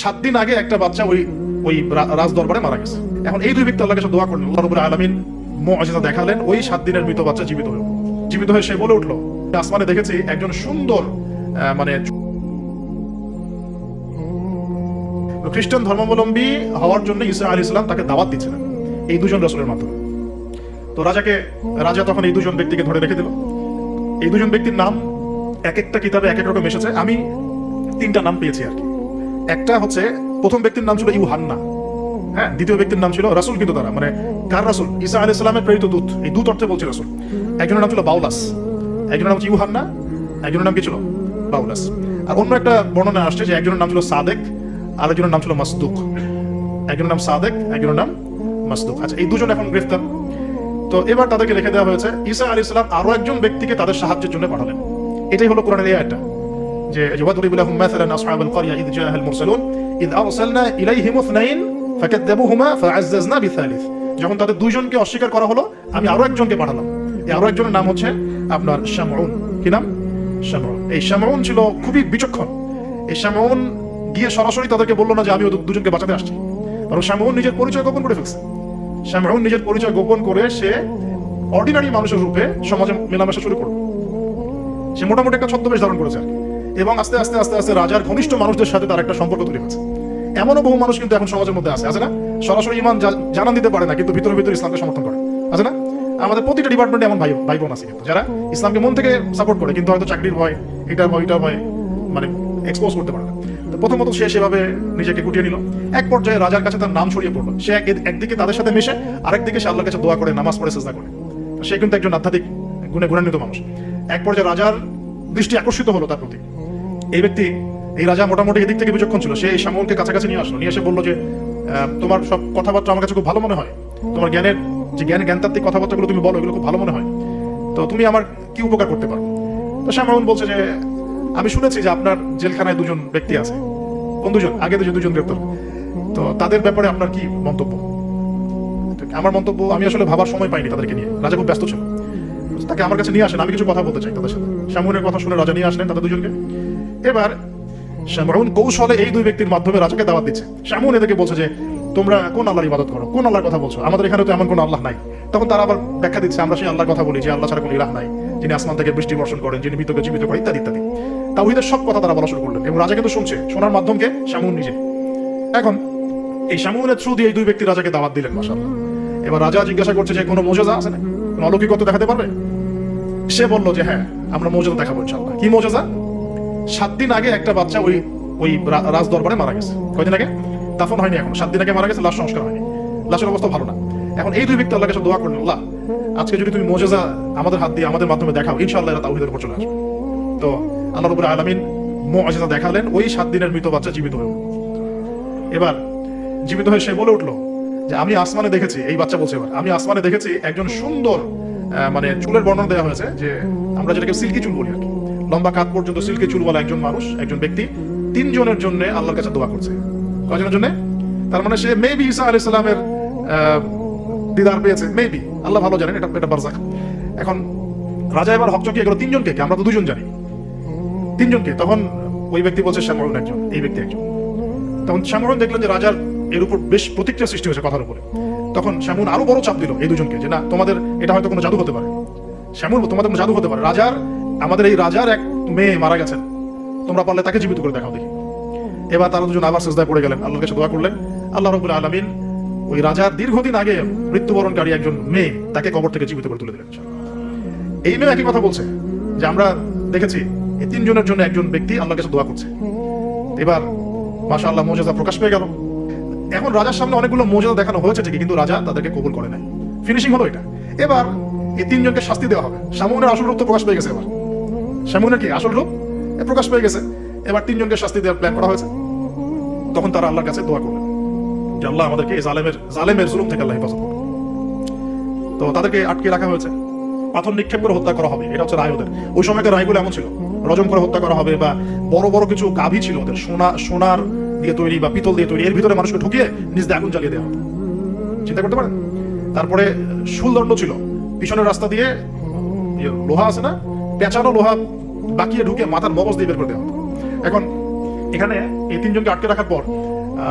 7 দিন আগে একটা বাচ্চা ওই রাজ দরবারে মারা গেছে। এখন এই দুই ব্যক্তি আল্লাহর কাছে দোয়া করলেন, আল্লাহ রাব্বুল আলামিন মুআজিজা দেখালেন, ওই 7 দিনের মৃত বাচ্চা জীবিত হয়ে সে বলে উঠলো, আসমানে দেখেছি একজন সুন্দর মানে খ্রিস্টান ধর্মাবলম্বী হওয়ার জন্য ঈসা আলাইহিস সালাম তাকে দাওয়াত দিচ্ছিলেন এই দুজন রাসূলের মাধ্যমে। তো রাজা তখন এই দুজন ব্যক্তিকে ধরে রেখে দিল। এই দুজন ব্যক্তির নাম এক একটা কিতাবে এক এক রকম এসেছে, আমি 3টা নাম পেয়েছি আর কি। একটা হচ্ছে প্রথম ব্যক্তির নাম ছিল ইউহান্না, হ্যাঁ। দ্বিতীয় ব্যক্তির নাম ছিল রাসূল, কিন্তু তারা মানে কার রাসূল? ঈসা আলাইহিস সালামের প্রেরিত দূত, এই দূত অর্থে বলছে রাসূল। একজনের নাম ছিল বাউলাস, একজনের নাম হচ্ছে ইউহান্না, একজনের নাম কি ছিল? বাউলাস। আর অন্য একটা বর্ণনা আসছে যে একজনের নাম ছিল সাদেক, আর একজনের নাম ছিল মাসদুক। একজনের নাম সাদেক, একজনের নাম মাসদুক। আচ্ছা, এই দুজন এখন গ্রেফতার। তো এবার তাদেরকে রেখে দেওয়া হয়েছে। ঈসা আলাইহিস সালাম আরো একজন ব্যক্তিকে তাদের সাহায্যের জন্য পাঠালেন। এটাই হলো কোরআনের এই আয়াতটা, যে ওয়াদরিব লাহুম মাসালান আসহাবাল ক্বরিয়া ইয জাআল মুরসালুন ইয আরসালনা ইলাইহিম ইসনাইন ফাকাযাবুহুমা ফাআজ্জাজনা বিসালিস। যখন তাদের দুইজনকে অস্বীকার করা হলো, আমি আরো একজনকে পাঠালাম। এই আরো একজনের নাম হচ্ছে আপনার শামউন। কি নাম? শামউন। এই শামউন ছিল খুবই বিচক্ষণ। এই শামউন গিয়ে সরাসরি তাদেরকে বললো না যে আমি দুজনকে বাঁচাতে আসছি, কারণ শামউন নিজের পরিচয় গোপন করে ফেলছে। শামউন নিজের পরিচয় গোপন করে সে অর্ডিনারি মানুষের রূপে সমাজে মেলামেশা শুরু করলো। সে মোটামুটি একটা ছদ্মবেশ ধারণ করেছে এবং আস্তে আস্তে আস্তে আস্তে রাজার ঘনিষ্ঠ মানুষদের সাথে তার একটা সম্পর্ক তৈরি হয়েছে। এমনও বহু মানুষ কিন্তু এখন সমাজের মধ্যে আছে না, সরাসরি ইমান জানান দিতে পারে না, কিন্তু ভিতরে ভিতরে ইসলামকে সমর্থন করে, আছে না? আমাদের প্রতিটা ডিপার্টমেন্টে এমন ভাই বোন আছে কিন্তু যারা ইসলামকে মন থেকে সাপোর্ট করে, কিন্তু হয়তো চাকরির ভয়, এটার ভয় মানে এক্সপোজ করতে পারে না। তো প্রথমত সে সেভাবে নিজেকে গুটিয়ে নিল। এক পর্যায়ে রাজার কাছে তার নাম ছড়িয়ে পড়লো। সে একদিকে তাদের সাথে মিশে, আরেকদিকে সে আল্লাহর কাছে দোয়া করে, নামাজ পড়ে, সিজদা করে। সে কিন্তু একজন আধ্যাত্মিক গুণে গুণান্বিত মানুষ। এক পর্যায়ে রাজার দৃষ্টি আকর্ষিত হলো তার প্রতি। এই রাজা মোটামুটি এদিক থেকে বিচক্ষণ ছিল। সে শামউনকে কাছাকাছি নিয়ে আসলো, নিয়ে এসে বললো যে তোমার সব কথাবার্তা আমার কাছে খুব ভালো মনে হয়, তোমার জ্ঞানতাত্ত্বিক কথাবার্তাগুলো তুমি বলো, এগুলো খুব ভালো মনে হয়, তো তুমি আমার কি উপকার করতে পারো? তো শামউন বলছে যে আমি শুনেছি যে আপনার জেলখানায় দুজন ব্যক্তি আছে। কোন দুজন? আগে দুজন গ্রেপ্তার। তো তাদের ব্যাপারে আপনার কি মন্তব্য? আমার মন্তব্য, আমি আসলে ভাবার সময় পাইনি তাদেরকে নিয়ে, রাজা খুব ব্যস্ত ছিল। তাকে আমার কাছে নিয়ে আসেন, আমি কিছু কথা বলতে চাই তাদের সাথে। শামউনের কথা শুনে রাজা নিয়ে আসলেন তাদের দুজনকে। এবার শামউন কৌশলে এই দুই ব্যক্তির মাধ্যমে রাজাকে দাওয়াত দিচ্ছে। শামউন এদেরকে বলছে যে তোমরা কোন আল্লাহর ইবাদত করো, কোন আল্লাহর কথা বলছো? আমাদের এখানে তো এমন কোন আল্লাহ নাই। তখন তারা আবার ব্যাখ্যা দিচ্ছে, আমরা সেই আল্লাহর কথা বলি যে আল্লাহ ছাড়া কোনো ইলাহ নাই, যিনি আসমান থেকে বৃষ্টি বর্ষণ করেন, যিনি মৃতকে জীবিত করেন, ইত্যাদি ইত্যাদি। তাওহীদের সব কথা তারা বলা শুরু করলেন এবং রাজা কিন্তু শুনছে। শোনার মাধ্যমকে শামউন নিজে। এখন এই শামউনের থ্রু দিয়ে এই দুই ব্যক্তি রাজাকে দাওয়াত দিলেন। মাশাআল্লাহ। এবার রাজা জিজ্ঞাসা করছে যে কোনো মুজিজা আছে না, কোনো অলৌকিকত্ব দেখাতে পারবে? সে বলল যে হ্যাঁ, আমরা মুজিজা দেখাবো ইনশাআল্লাহ। কি মুজিজা? 7 দিন আগে একটা বাচ্চা ওই রাজ দরবারে মারা গেছে। কয়দিন আগে? দাফন হয়নি এখন, 7 দিন আগে মারা গেছে, লাশ সংস্কার হয়নি, লাশের অবস্থা ভালো না। এখন এই দুই ব্যক্তি আল্লাহর কাছে দোয়া করলেন, আল্লাহ আজকে যদি তুমি মুজিজা আমাদের হাত দিয়ে, আমাদের মাধ্যমে দেখাও, ইনশাআল্লাহ এরা তাওহীদের উপর চলে আসবে। তো আল্লাহ রাব্বুল আলামিন মুজিজা দেখালেন, ওই 7 দিনের মৃত বাচ্চা জীবিত হলো। এবার জীবিত হয়ে সে বলে উঠলো যে আমি আসমানে দেখেছি, এই বাচ্চা বলছে, এবার আমি আসমানে দেখেছি একজন সুন্দর মানে চুলের বর্ণনা দেওয়া হয়েছে যে আমরা যেটাকে সিল্কি চুল বলি আর কি, লম্বা কাঁধ পর্যন্ত সিল্কি চুলওয়ালা একজন মানুষ, একজন ব্যক্তি 3 জনের জন্য আল্লাহর কাছে দোয়া করছে। কয়জনের জন্য? তার মানে সে মেবি ঈসা আলাইহিস সালামের দিদার পেয়েছে, মেবি, আল্লাহ ভালো জানেন, এটা বারজাখ। এখন রাজা এবার হকচকিয়ে গেল, 3 জনকে, আমরা তো 2 জন জানি, 3 জনকে। তখন ওই ব্যক্তি বলছে শামউন একজন, এই ব্যক্তি একজন। তখন শামউন দেখলেন যে রাজার এর উপর বেশ প্রতিক্রিয়া সৃষ্টি হয়েছে কথার উপরে। তখন শামউন আরো বড় চাপ দিল এই দুজনকে যে না, তোমাদের এটা হয়তো কোনো জাদু হতে পারে। শামউন, তোমাদের কোনো জাদু হতে পারে, আমাদের এই রাজার এক মেয়ে মারা গেছেন, তোমরা পারলে তাকে জীবিত করে দেখাও দেখি। এবার তারা দুজন আবার সিজদায় পড়ে গেলেন, আল্লাহর কাছে দোয়া করলেন। আল্লাহ রাব্বুল আলামিন ওই রাজার দীর্ঘদিন আগে মৃত্যুবরণকারী একজন মেয়ে, তাকে কবর থেকে জীবিত করে তুলে দিলেন। এই মেয়ে একই কথা বলছে যে আমরা দেখেছি এই 3 জনের জন্য একজন ব্যক্তি আল্লাহর কাছে দোয়া করছে। এবার মাশাআল্লাহ মুজিজা প্রকাশ পেয়ে গেল। এখন রাজার সামনে অনেকগুলো মুজিজা দেখানো হয়েছে ঠিকই, কিন্তু রাজা তাদেরকে কবুল করে নাই। ফিনিশিং হলো এটা। এবার এই 3 জনকে শাস্তি দেওয়া হবে। শামউনের আসল রূপ তো প্রকাশ পেয়ে গেছে। এবার শামউনের কি আসল রূপ প্রকাশ পেয়ে গেছে। এবার 3 জনকে শাস্তি দেওয়ার প্ল্যান করা হয়েছে। তখন তারা আল্লাহর কাছে দোয়া করলেন যে আল্লাহ আমাদেরকে এই জালেমের জুলুম থেকে আল্লাহ হেফাজত করুন। তো তাদেরকে আটকে রাখা হয়েছে, পাথর নিক্ষেপ করে হত্যা করা হবে, এটা হচ্ছে রায় ওদের। ওই সময়কার রায়গুলো এমন ছিল, রজম করে হত্যা করা হবে, বা বড় বড় কিছু গাভী ছিল ওদের, সোনার দিয়ে তৈরি বা পিতল দিয়ে তৈরি, এর ভিতরে মানুষকে ঢুকিয়ে নিজ দিয়ে আগুন জ্বালিয়ে দেওয়া হতো। চিন্তা করতে পারেন। তারপরে শুলদণ্ড ছিল, পিছনের রাস্তা দিয়ে লোহা আছে না, পেঁচানো লোহা বাকিয়ে ঢুকে মাথার মগজ দিয়ে বের করে দেওয়া হতো। এখন এখানে এই তিনজনকে আটকে রাখার পর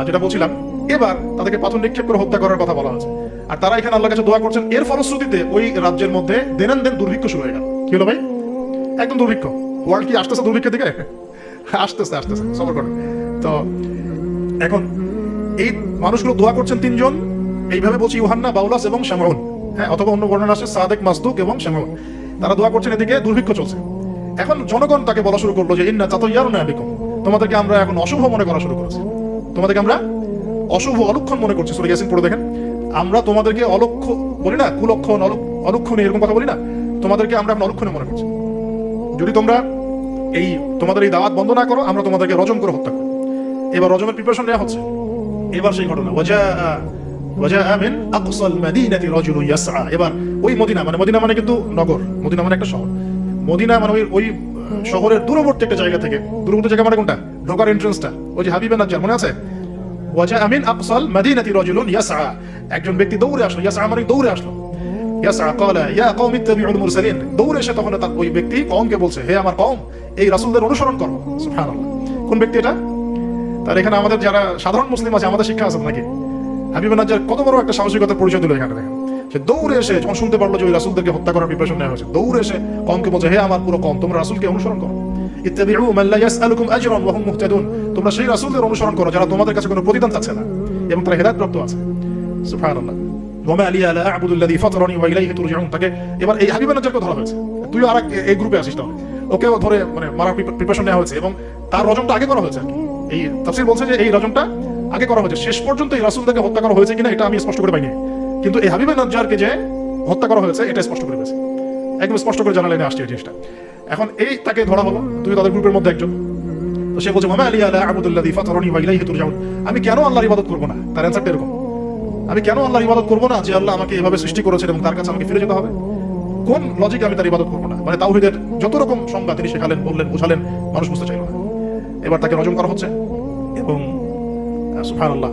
যেটা বলছিলাম, এবার তাদেরকে পাথর নিক্ষেপ করে হত্যা করার কথা বলা হয়েছে। আর তারা এখানে আল্লাহর কাছে দোয়া করছেন। এর ফলশ্রুতিতে ওই রাজ্যের মধ্যে দেন দুর্ভিক্ষ শুরু হয়ে গেল। কি হলো ভাই? একদম দুর্ভিক্ষ। ওয়ার্ল্ড কি আসতেছে দুর্ভিক্ষের দিকে? আসতেছে সবর করেন। তো এখন এই মানুষগুলো দোয়া করছেন তিনজন, এইভাবে বলছি, ইউহান্না, বাউলাস এবং শামউন। হ্যাঁ, অথবা অন্য বর্ণনা আছে সাদেক, মাসদুক এবং শামউন। তারা দোয়া করছেন, এদিকে দুর্ভিক্ষ চলছে। এখন জনগণ তাকে বলা শুরু করলো যে ইন্না তাতায়্যারুনা বিকুম, তোমাদেরকে আমরা এখন অশুভ মনে করা শুরু করেছি, তোমাদেরকে আমরা অশুভ অলক্ষণ মনে করছি। সূরা ইয়াসিন পড়ে দেখেন, আমরা তোমাদেরকে অলক্ষ বলি না, কুলক্ষণ, অলক্ষণে এরকম কথা বলি না, তোমাদেরকে আমরা এখন অলক্ষণে মনে করছি। যদি তোমরা তোমাদের এই দাওয়াত বন্ধ না করো, আমরা তোমাদেরকে রজম করে হত্যা করব। এবার রজমের প্রিপারেশন নেওয়া হচ্ছে। এবার সেই ঘটনা, ওয়াজাআ মিন আকসাল মাদিনাতি রাজুলুন ইয়াসআ। এবার ওই মদিনা মানে কিন্তু নগর, মদিনা মানে একটা শহর। মদিনা মানে ওই শহরের দূরবর্তী একটা জায়গা থেকে, দূরবর্তী জায়গা মানে কোনটা? ঢোকার এন্ট্রান্সটা, ওই যে হাবিবে নাজ্জার মনে আছে? ওয়াজাআ মিন আকসাল মাদিনাতি রাজুলুন ইয়াসআ, একজন ব্যক্তি দৌড়ে আসলো। ইয়াসআ মানে দৌড়ে আসলো। ইয়াসআ ক্বালা ইয়া কওমি ইত্তাবিউল মুরসালিন, দৌড়ে এসে তখন তার ওই ব্যক্তি কওমকে বলছে, হে আমার কওম, এই রাসূলদের অনুসরণ করো। সুবহানাল্লাহ। কোন ব্যক্তি এটা? তার এখানে আমাদের যারা সাধারণ মুসলিম আছে, আমাদের শিক্ষা আছে নাকি? হাবিবে নাজ্জার কত বড় একটা সাহসিকতার পরিচয় দিল এখানে দেখেন। সে দৌড়ে এসে যখন শুনতে পারলো যে ওই রাসূলদেরকে হত্যা করার প্রিপারেশন নেওয়া হয়েছে, দৌড়ে এসে কওমকে বলছে, হে আমার পুরো কওম, তোমরা রাসূলকে অনুসরণ করো। ইত্তাবিউ মান লা ইয়াসআলুকুম আজরান ওয়া হুম মুহতাদুন, তোমরা সেই রাসূলদের অনুসরণ করো যারা তোমাদের কাছে কোনো প্রতিদান চাচ্ছে না এবং তারা হেদায়েতপ্রাপ্ত আছে। সুবহানাল্লাহ। ওয়া মা লিয়া লা আ'বুদু আল্লাযী ফাতারানি ওয়া ইলাইহি তুরজাউন। তাকে এবার এই হাবিবে নাজ্জারকে ধরা হয়েছে। তুইও আরেক এই গ্রুপে আসিস, তাহলে ওকেও ধরে মারার প্রিপারেশন নেওয়া হয়েছে এবং তার রজমটা আগে করা হয়েছে। এই তাফসীর বলছে যে এই রজমটা আগে করা হয়েছে। শেষ পর্যন্ত এই রাসূলদেরকে হত্যা করা হয়েছে কিনা এটা আমি স্পষ্ট করে পাইনি, কিন্তু এই হাবিবে নাজ্জারকে যে হত্যা করা হয়েছে এটা স্পষ্ট করে পেয়েছে, একদম স্পষ্ট করে জানালেন আসছে এই জিনিসটা। এখন এই তাকে ধরা হলো, তুই তাদের গ্রুপের মধ্যে একজন। তো সে বলছে, ওয়া লিয়া লা আ'বুদু আল্লাযী ফাতারানি ওয়া ইলাইহি তুরজাউন, আমি কেন আল্লাহর ইবাদত করব না? তার অ্যানসারটা এরকম, আমি কেন আল্লাহর ইবাদত করব না যে আল্লাহ আমাকে এভাবে সৃষ্টি করেছেন এবং তার কাছে আমাকে ফিরে যেতে হবে? কোন লজিকে আমি তার ইবাদত করব না? মানে তাওহীদের যত রকম সংজ্ঞা তিনি শেখালেন, বললেন, বোঝালেন, মানুষ বুঝতে চাইল না। এবার তাকে রজম করা হচ্ছে এবং সুবহানাল্লাহ,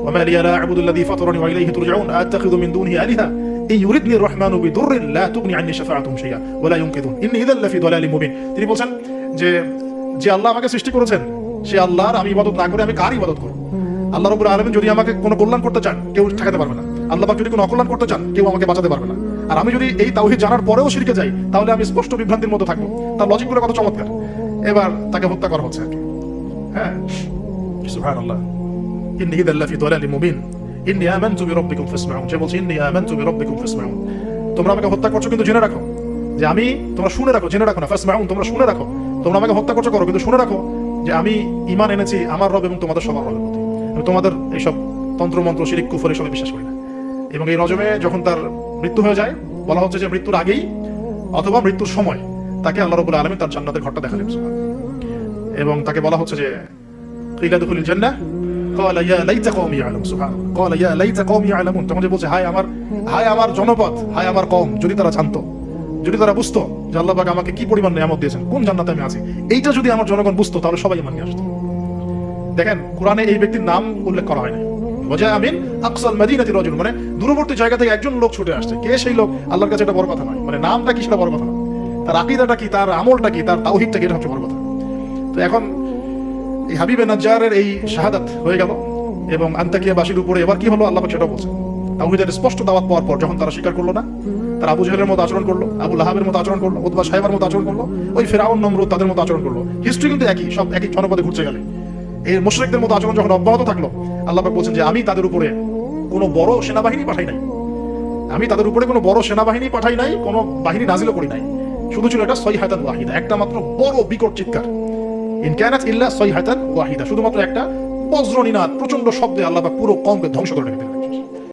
ওয়া মা লিয়া লা আ'বুদু আল্লাযী ফাতারানি ওয়া ইলাইহি তুরজাউন আ'তাখিযু মিন দুনিহি আলিহা ইন ইউরিদনি আর-রাহমানু বিদুররিন লা তুগনি আন্নী শাফাআতুহুম শাইআ ওয়া লা ইউনকিযুন ইন্নী ইযাল লাফি দালালিম মুবিন। তিনি বলেন যে আল্লাহ আমাকে সৃষ্টি করেছেন, সে আল্লাহর আমি ইবাদত না করে আমি কার ইবাদত করব? আল্লাহ রাব্বুল আলামিন যদি আমাকে কোনো কল্যাণ করতে চান, কেউ ঠেকাতে পারবে না। আল্লাহ পাক যদি কোনো অকল্যাণ করতে চান, কেউ আমাকে বাঁচাতে পারবে না। আর আমি যদি এই তাওহীদ জানার পরেও শিরকে যাই, তাহলে আমি স্পষ্ট বিভ্রান্তির মধ্যে থাকবো। তার লজিকগুলো কত চমৎকার। এবার তাকে হত্যা করা হচ্ছে। হ্যাঁ, সুবহানাল্লাহ। ইন্নী ইযাল লাফি দালালিম মুবিন ইন্নী আমানতু বিরাব্বিকুম ফাসমাউন। সে বলছে, ইন্নী আমানতু বিরাব্বিকুম ফাসমাউন, তোমরা আমাকে হত্যা করছো কিন্তু জেনে রাখো যে আমি, তোমরা শুনে রাখো, জেনে রাখো না, ফাসমাউন তোমরা শুনে রাখো, তোমরা আমাকে হত্যা করছো করো, কিন্তু শুনে রাখো যে আমি ঈমান এনেছি আমার রব এবং তোমাদের সবার রবের প্রতি। আমি তোমাদের এইসব তন্ত্রমন্ত্র, শিরিক, কুফর এসবে বিশ্বাস করি না। এবং এই রজমে যখন তার মৃত্যু হয়ে যায়, বলা হচ্ছে যে মৃত্যুর আগেই অথবা মৃত্যুর সময় তাকে আল্লাহ রাব্বুল আলামিন তার জান্নাতের ঘরটা দেখালেন। এবং তাকে বলা হচ্ছে যে কিলা দুখুলিল জান্নাহ ক্বালা ইয়া লাইতা কওমি ইয়ালামুন। সুবহানাল্লাহ, ক্বালা ইয়া লাইতা কওমি ইয়ালামুন। তখন যে বলছে, হায় আমার জনপদ, হায় আমার কওম, যদি তারা জানতো, যদি তারা বুঝতো যে আল্লাহ পাক আমাকে কি পরিমাণ নিয়ামত দিয়েছেন, কোন জান্নাতে আমি আছি, এইটা যদি আমার জনগণ বুঝতো, তাহলে সবাই ঈমান নিয়ে আসতো। দেখেন, কোরআনে এই ব্যক্তির নাম উল্লেখ করা হয় না। ওয়াজাআ মিন আকসাল মাদিনাতি রাজুল, মানে দূরবর্তী জায়গা থেকে একজন লোক ছুটে আসছে। কে সেই লোক? আল্লাহর কাছে এটা বড় কথা নয়। মানে নামটা কি সেটা বড় কথা নয়, তার আকীদাটা কি, তার আমলটা কি, তার তাওহীদটা কি, এটা হচ্ছে বড় কথা। তো এখন এই হাবিবে নাজ্জারের এই শাহাদাত হয়ে গেল এবং আন্তাকিয়াবাসীর উপরে এবার কি হলো আল্লাহ পাক সেটা বলছেন। তাওহীদের স্পষ্ট দাওয়াত পাওয়ার পর যখন তারা স্বীকার করলো না, তারা আবু জাহেলের মতো আচরণ করলো, আবু লাহাবের মতো আচরণ করলো, উতবা সাহেবের মতো আচরণ করলো, ওই ফিরআউন, নমরুদ তাদের মতো আচরণ করলো। হিস্ট্রি কিন্তু একই, সব একই জনপদে ঘুরছে গেলে। এই মুশরিকদের মতো আচরণ যখন অব্যাহত থাকলো, আল্লাহ পাক বলছেন যে আমি তাদের উপরে কোনো বড় সেনাবাহিনী পাঠাই নাই, আমি তাদের উপরে কোনো বড় সেনাবাহিনী পাঠাই নাই, কোনো বাহিনী নাজিলও করি নাই। শুধু ছিল এটা সাইহাতান ওয়াহিদা, একটা মাত্র বড় বিকট চিৎকার। ইন কানাত ইল্লা সাইহাতান ওয়াহিদা, শুধুমাত্র একটা বজ্রনিনাদ, প্রচন্ড শব্দে আল্লাহ পাক পুরো কওমকে ধ্বংস করে দিলেন।